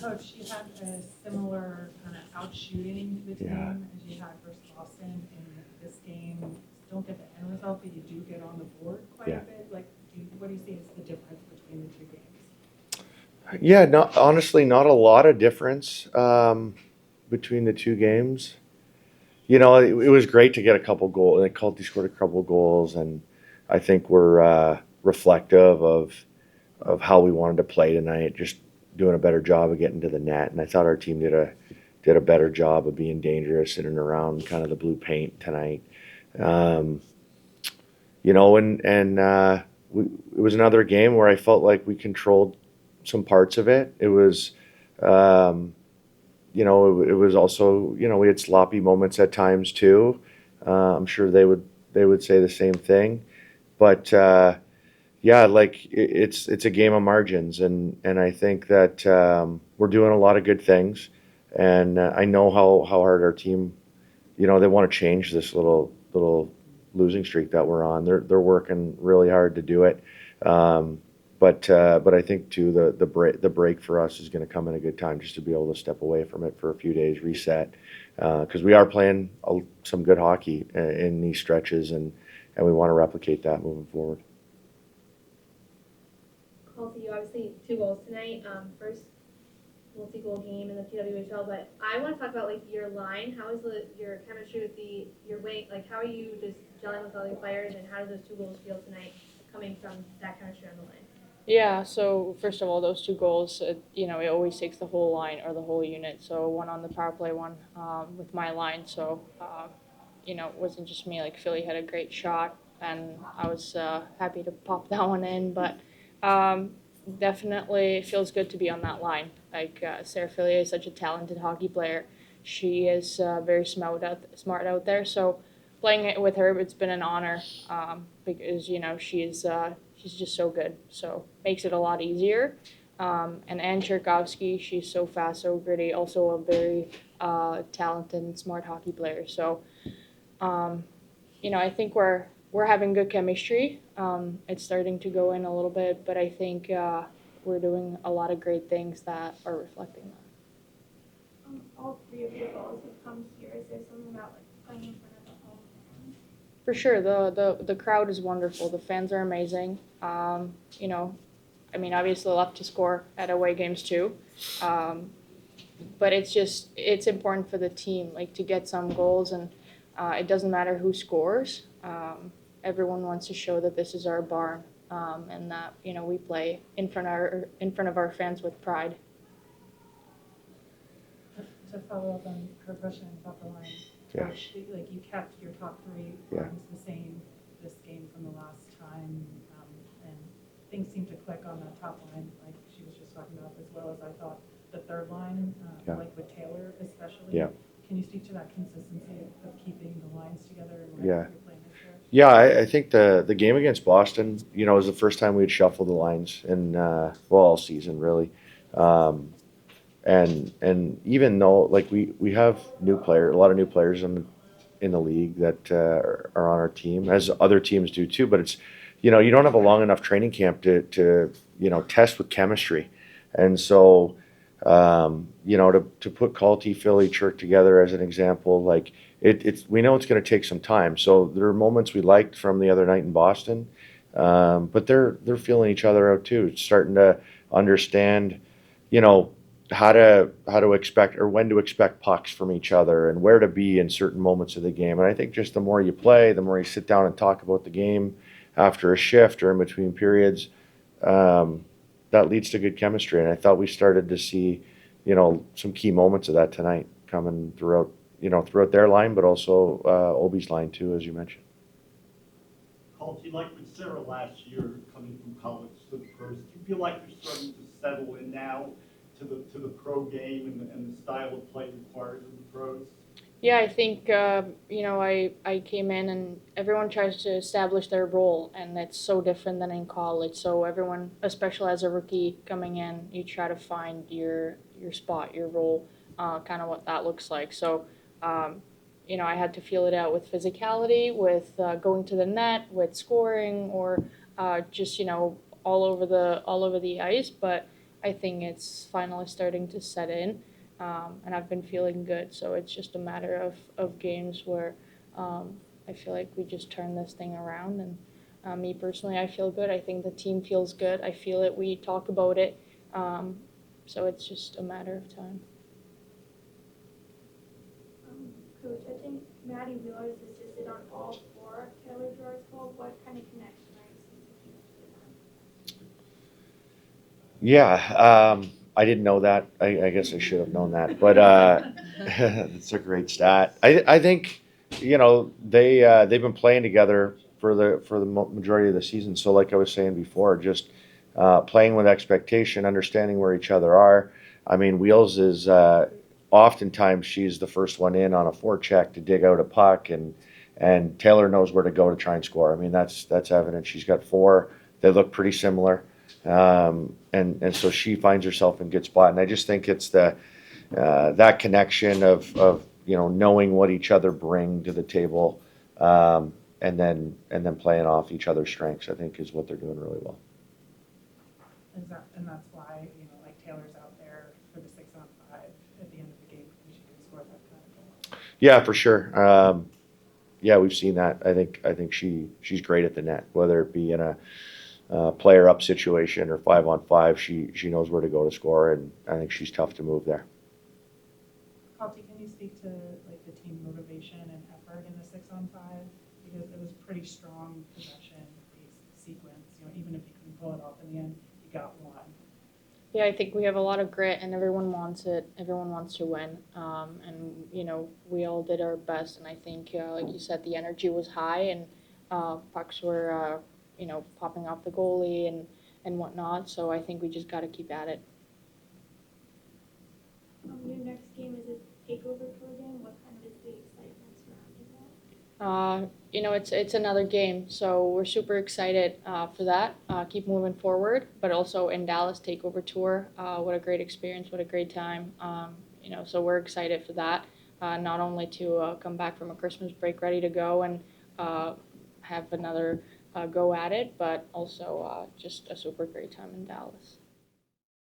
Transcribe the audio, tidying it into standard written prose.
Coach, you had a similar kind of out-shooting the team as you had versus Boston in this game. Don't get the end result, but you do get on the board quite a bit. Like, what do you see as the difference between the two games? Yeah, honestly, not a lot of difference between the two games. It was great to get a couple goals. Like Kalty scored a couple goals, and I think we're reflective of how we wanted to play tonight. Just doing a better job of getting to the net, and I thought our team did a better job of being dangerous in and around kind of the blue paint tonight. Um, it was another game where I felt like we controlled some parts of it. It was, um, it was also, we had sloppy moments at times too. I'm sure they would say the same thing, but yeah, like it's a game of margins, and I think that we're doing a lot of good things, and I know how hard our team, they want to change this little losing streak that we're on. They're working really hard to do it. Um, but I think too the break for us is going to come in a good time just to be able to step away from it for a few days, reset, because we are playing some good hockey in these stretches, and we want to replicate that moving forward. Kalty, obviously 2 goals tonight. First multi-goal game in the PWHL, but I want to talk about like your line. How is your chemistry with your wing? Like, how are you just gelling with all your players, and how do those 2 goals feel tonight, coming from that chemistry on the line? Yeah, so first of all, those 2 goals, it always takes the whole line or the whole unit. So one on the power play, one with my line. So, it wasn't just me. Like, Philly had a great shot, and I was happy to pop that one in. But definitely it feels good to be on that line. Like, Sarah Philly is such a talented hockey player. She is very smart out there. So playing it with her, it's been an honor because, she's just so good. So makes it a lot easier. And Ann Cherkovsky, she's so fast, so gritty, also a very talented and smart hockey player. So, I think we're having good chemistry. It's starting to go in a little bit, but I think we're doing a lot of great things that are reflecting that. All 3 of your goals have come here. Is there something about like playing in front of the home fans? For sure, the crowd is wonderful. The fans are amazing. Obviously, love to score at away games too. Um, but it's important for the team, like, to get some goals, and it doesn't matter who scores. Everyone wants to show that this is our barn, and that we play in front of our fans with pride. To follow up on her question about the line, Coach, like you kept your top 3 lines the same this game from the last time, and things seem to click on that top line, like she was just talking about, as well as I thought the third line, like with Taylor especially. Yeah. Can you speak to that consistency of keeping the lines together and Yeah. you're playing this year? Yeah, I think the game against Boston, was the first time we'd shuffled the lines in all season really, and even though like we have a lot of new players in the league that are on our team, as other teams do too. But it's you don't have a long enough training camp to test with chemistry, and so to put Kalty, Philly, Chirk together as an example, like it's we know it's going to take some time. So there are moments we liked from the other night in Boston, but they're feeling each other out too, starting to understand, you know, how to expect or when to expect pucks from each other and where to be in certain moments of the game. And I think just the more you play, the more you sit down and talk about the game after a shift or in between periods, that leads to good chemistry. And I thought we started to see, some key moments of that tonight coming throughout their line, but also Obi's line too, as you mentioned. Kalty, like with Sarah last year, coming from college to the pros, do you feel like you're starting to settle in now to the pro game and the style of play required of the pros? Yeah, I think I came in and everyone tries to establish their role, and it's so different than in college. So everyone, especially as a rookie coming in, you try to find your spot, your role, kind of what that looks like. So, I had to feel it out with physicality, with going to the net, with scoring, or just all over the ice. But I think it's finally starting to set in, and I've been feeling good. So it's just a matter of games where I feel like we just turn this thing around. And me personally, I feel good. I think the team feels good. I feel it. We talk about it. So it's just a matter of time. Coach, I think Maddie Wheeler's assisted on all 4 Taylor Jor's goals. What kind of connection are you seeing between them? Yeah, I didn't know that. I guess I should have known that, but it's a great stat. I think they've been playing together for the majority of the season. So like I was saying before, just playing with expectation, understanding where each other are. I mean, Wheels is oftentimes she's the first one in on a forecheck to dig out a puck, and Taylor knows where to go to try and score. I mean, that's evident. She's got 4. They look pretty similar. And so she finds herself in good spot. And I just think it's that connection of knowing what each other bring to the table, and then playing off each other's strengths, I think is what they're doing really well. And that's why, like Taylor's out there for the 6-on-5 at the end of the game, because she can score that kind of goal. Yeah, for sure. Yeah, we've seen that. I think she's great at the net, whether it be in a player up situation or 5-on-5. She knows where to go to score, and I think she's tough to move there. Kalti, can you speak to like the team motivation and effort in the 6-on-5? Because it was pretty strong possession sequence. Even if you couldn't pull it off in the end, you got one. Yeah, I think we have a lot of grit, and everyone wants it. Everyone wants to win, and we all did our best. And I think, like you said, the energy was high, and pucks were, popping off the goalie and whatnot. So I think we just got to keep at it. Your next game is a takeover tour game. What kind of is the excitement surrounding that? It's another game, so we're super excited for that. Keep moving forward, but also in Dallas takeover tour. What a great experience! What a great time! So we're excited for that. Not only to come back from a Christmas break ready to go and have another go at it, but also just a super great time in Dallas.